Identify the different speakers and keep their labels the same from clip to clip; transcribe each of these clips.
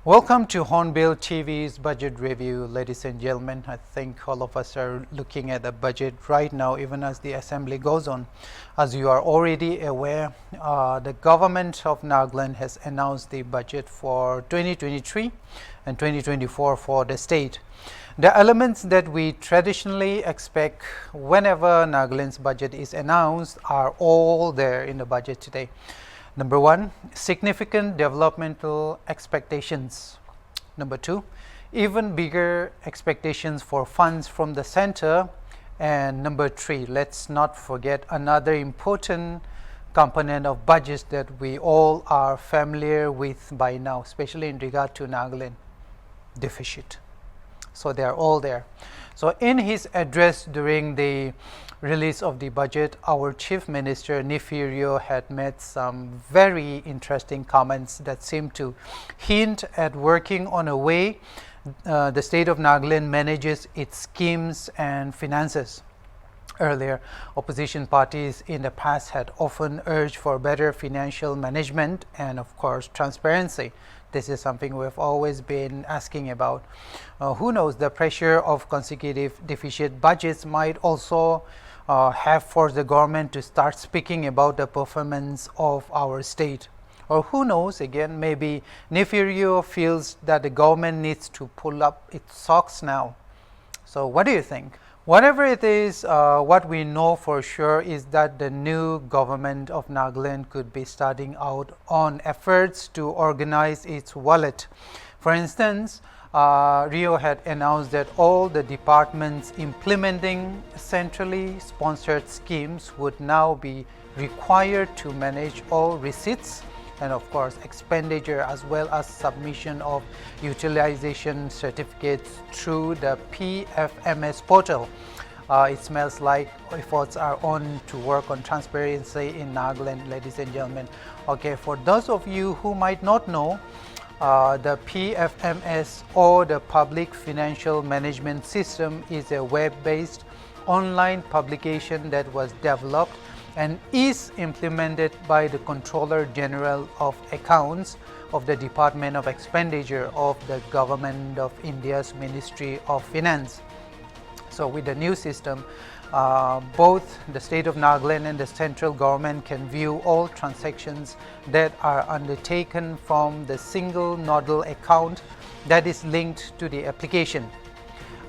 Speaker 1: Welcome to Hornbill TV's budget review, ladies and gentlemen. I think all of us are looking at the budget right now, even as the assembly goes on. As you are already aware, the government of Nagaland has announced the budget for 2023 and 2024 for the state. The elements that we traditionally expect whenever Nagaland's budget is announced are all there in the budget today. Number one, significant developmental expectations. Number two, even bigger expectations for funds from the center. And number three, let's not forget another important component of budgets that we all are familiar with by now, especially in regard to Nagaland, deficit. So they are all there. So in his address during the release of the budget, our Chief Minister Nefirio had made some very interesting comments that seem to hint at working on a way the state of Nagaland manages its schemes and finances. Earlier, opposition parties in the past had often urged for better financial management and, of course, transparency. This is something we've always been asking about. Who knows, the pressure of consecutive deficit budgets might also have forced the government to start speaking about the performance of our state. Or who knows, again, maybe Nefirio feels that the government needs to pull up its socks now. So what do you think? Whatever it is, what we know for sure is that the new government of Nagaland could be starting out on efforts to organize its wallet. For instance, Rio had announced that all the departments implementing centrally sponsored schemes would now be required to manage all receipts and, of course, expenditure as well as submission of utilization certificates through the PFMS portal. It smells like efforts are on to work on transparency in Nagaland, ladies and gentlemen. Okay, for those of you who might not know, the PFMS, or the Public Financial Management System, is a web-based online publication that was developed and is implemented by the Controller General of Accounts of the Department of Expenditure of the Government of India's Ministry of Finance. So with the new system, both the state of Nagaland and the central government can view all transactions that are undertaken from the single nodal account that is linked to the application.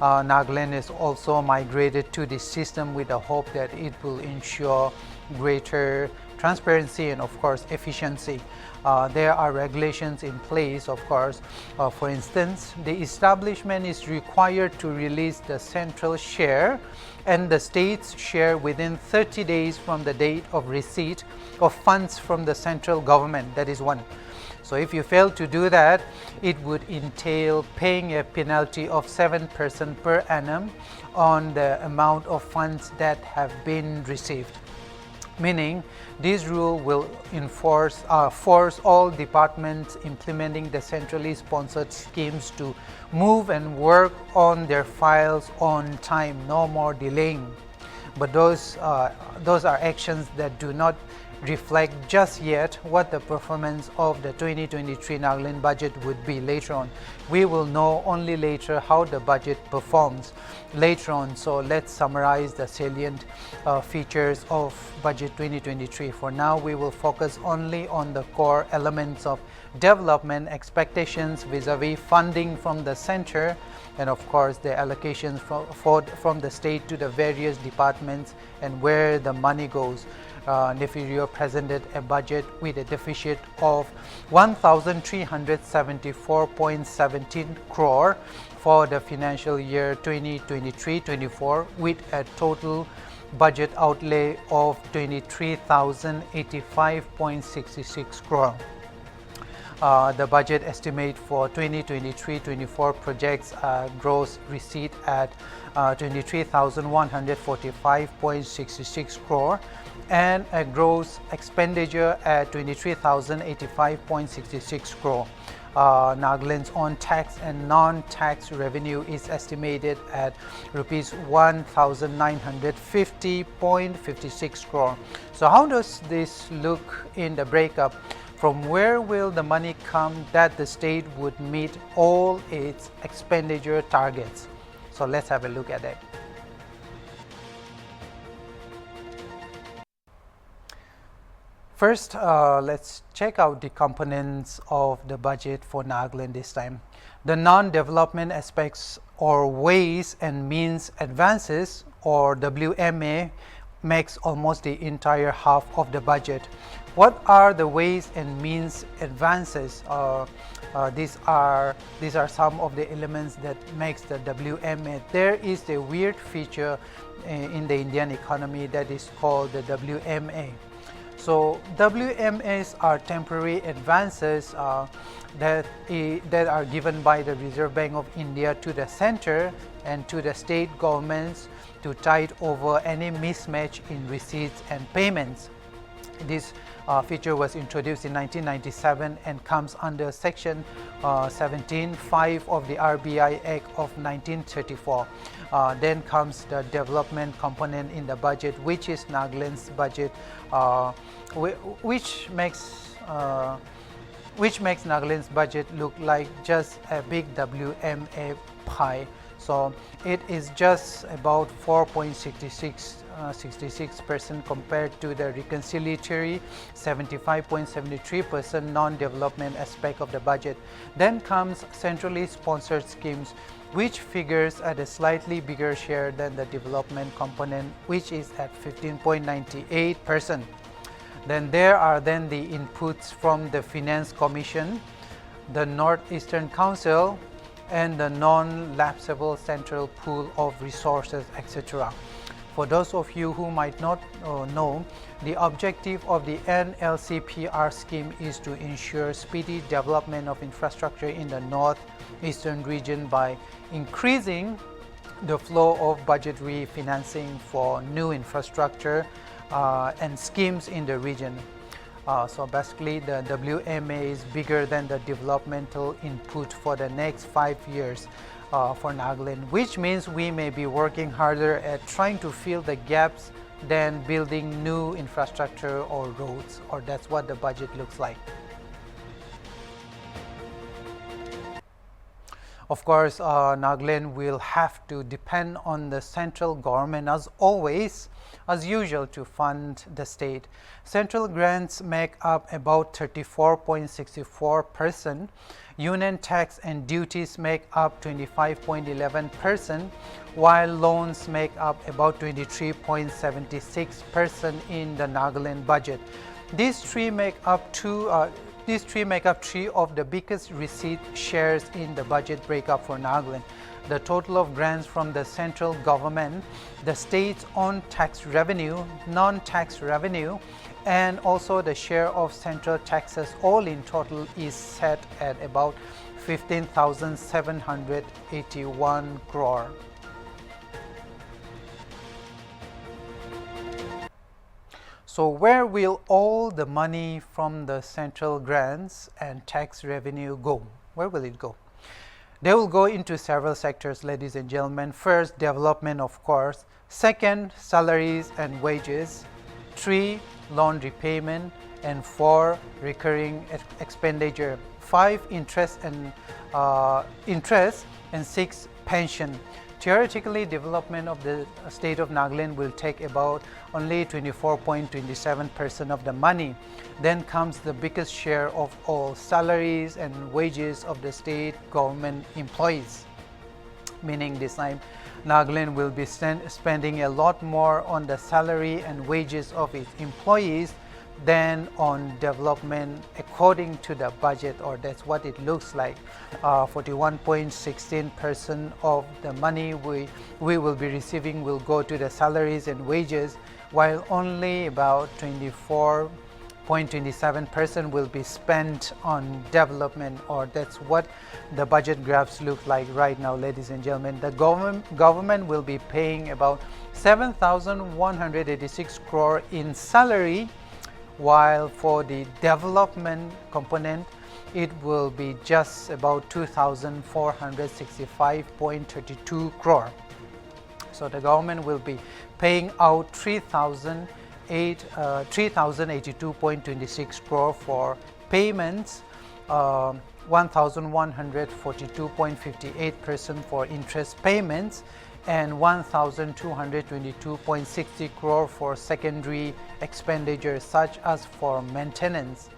Speaker 1: Nagaland is also migrated to this system with the hope that it will ensure greater transparency and, of course, efficiency. There are regulations in place, of course. For instance, the establishment is required to release the central share and the state's share within 30 days from the date of receipt of funds from the central government. That is one. So if you fail to do that, it would entail paying a penalty of 7% per annum on the amount of funds that have been received. Meaning, this rule will force all departments implementing the centrally sponsored schemes to move and work on their files on time, no more delaying. But those are actions that do not reflect just yet what the performance of the 2023 Nagaland budget would be later on. We will know only later how the budget performs later on. So let's summarize the salient features of budget 2023. For now, we will focus only on the core elements of development expectations vis-a-vis funding from the center and, of course, the allocations from the state to the various departments and where the money goes. Nefirio presented a budget with a deficit of 1,374.17 crore for the financial year 2023-24 with a total budget outlay of 23,085.66 crore. The budget estimate for 2023-24 projects gross receipt at 23,145.66 crore and a gross expenditure at 23,085.66 crore. Nagaland's own tax and non-tax revenue is estimated at rupees 1,950.56 crore. So how does this look in the breakup? From where will the money come that the state would meet all its expenditure targets? So let's have a look at that. First, let's check out the components of the budget for Nagaland this time. The non-development aspects or ways and means advances, or WMA, makes almost the entire half of the budget. What are the ways and means advances? These are some of the elements that makes the WMA. There is a weird feature in the Indian economy that is called the WMA. So WMAs are temporary advances that are given by the Reserve Bank of India to the center and to the state governments to tide over any mismatch in receipts and payments. This feature was introduced in 1997 and comes under Section 17(5) of the RBI Act of 1934. Then comes the development component in the budget, which is Nagaland's budget, which makes Nagaland's budget look like just a big WMA pie. So it is just about 4.66% compared to the reconciliatory 75.73% non-development aspect of the budget. Then comes centrally sponsored schemes, which figures at a slightly bigger share than the development component, which is at 15.98%. Then there are then the inputs from the Finance Commission, the Northeastern Council, and the non-lapsable central pool of resources, etc. For those of you who might not know, the objective of the NLCPR scheme is to ensure speedy development of infrastructure in the northeastern region by increasing the flow of budgetary financing for new infrastructure and schemes in the region. So basically the WMA is bigger than the developmental input for the next 5 years for Nagaland, which means we may be working harder at trying to fill the gaps than building new infrastructure or roads, or that's what the budget looks like. Of course, Nagaland will have to depend on the central government as always, as usual, to fund the state. Central grants make up about 34.64%. Union tax and duties make up 25.11%, while loans make up about 23.76% in the Nagaland budget. These three make up three of the biggest receipt shares in the budget breakup for Nagaland. The total of grants from the central government, the state's own tax revenue, non-tax revenue, and also the share of central taxes, all in total is set at about 15,781 crore. So where will all the money from the central grants and tax revenue go? Where will it go? They will go into several sectors, ladies and gentlemen. First, development, of course. Second, salaries and wages. 3, loan repayment. And 4, recurring expenditure. 5, interest, and 6, pension. Theoretically, development of the state of Nagaland will take about only 24.27% of the money. Then comes the biggest share of all, salaries and wages of the state government employees. Meaning this time, Nagaland will be spending a lot more on the salary and wages of its employees than on development according to the budget, or that's what it looks like. 41.16% of the money we will be receiving will go to the salaries and wages, while only about 24.27% will be spent on development, or that's what the budget graphs look like right now, ladies and gentlemen. The government will be paying about 7,186 crore in salary, while for the development component it will be just about 2,465.32 crore. So the government will be paying out 3,082.26 crore for payments, 1,142.58% for interest payments, and 1,222.60 crore for secondary expenditures such as for maintenance.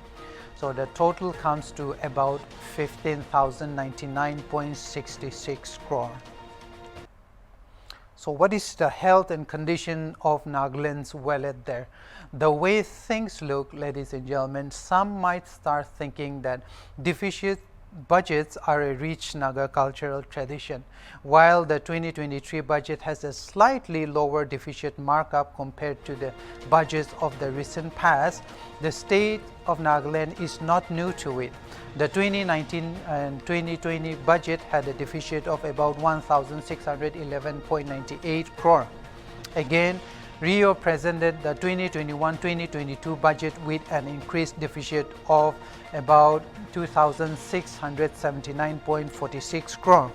Speaker 1: So the total comes to about 15,099.66 crore. So what is the health and condition of Nagaland's wallet there? The way things look, ladies and gentlemen, some might start thinking that deficit budgets are a rich Naga cultural tradition. While the 2023 budget has a slightly lower deficit markup compared to the budgets of the recent past, the state of Nagaland is not new to it. The 2019 and 2020 budget had a deficit of about 1,611.98 crore. Again, Rio presented the 2021-2022 budget with an increased deficit of about 2,679.46 crore.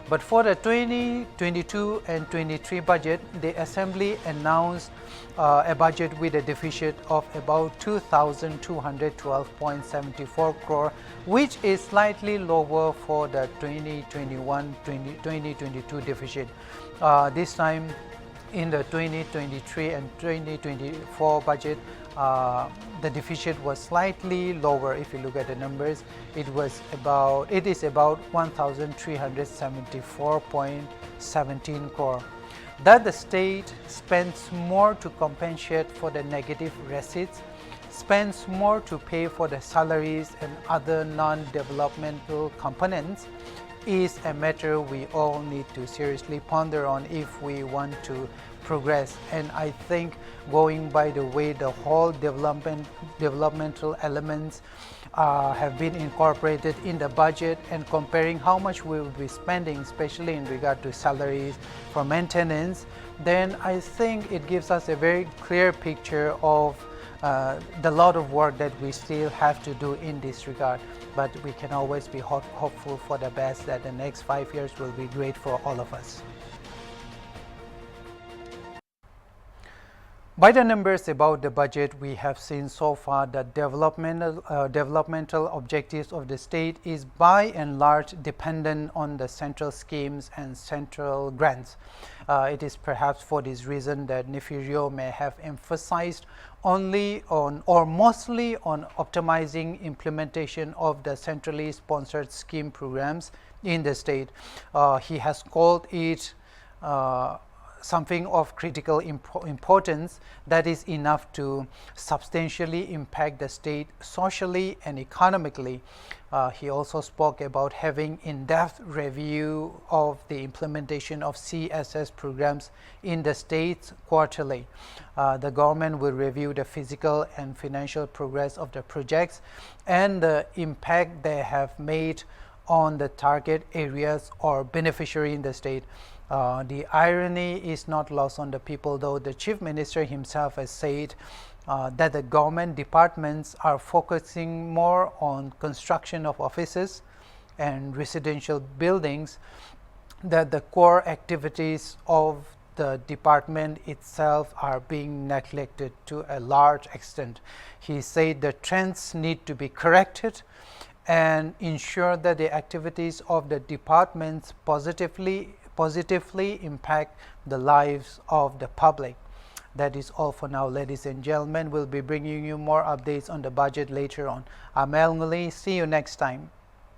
Speaker 1: But for the 2022 and 23 budget, the Assembly announced a budget with a deficit of about 2,212.74 crore, which is slightly lower for the 2021-2022 deficit. This time, in the 2023 and 2024 budget, the deficit was slightly lower. If you look at the numbers, it is about 1,374.17 crore. That the state spends more to compensate for the negative receipts, spends more to pay for the salaries and other non-developmental components, is a matter we all need to seriously ponder on if we want to progress. And I think going by the way the whole developmental elements have been incorporated in the budget, and comparing how much we will be spending, especially in regard to salaries for maintenance, then I think it gives us a very clear picture of the lot of work that we still have to do in this regard. But we can always be hopeful for the best, that the next 5 years will be great for all of us. By the numbers about the budget, we have seen so far that developmental objectives of the state is by and large dependent on the central schemes and central grants. It is perhaps for this reason that Nefirio may have emphasized only on or mostly on optimizing implementation of the centrally sponsored scheme programs in the state. He has called it something of critical importance that is enough to substantially impact the state socially and economically. He also spoke about having in-depth review of the implementation of CSS programs in the states quarterly. The government will review the physical and financial progress of the projects and the impact they have made on the target areas or beneficiary in the state. The irony is not lost on the people, though the Chief Minister himself has said that the government departments are focusing more on construction of offices and residential buildings, that the core activities of the department itself are being neglected to a large extent. He said the trends need to be corrected and ensure that the activities of the departments positively impact the lives of the public. That is all for now, ladies and gentlemen. We'll be bringing you more updates on the budget later on. I'm El Nguli. See you next time.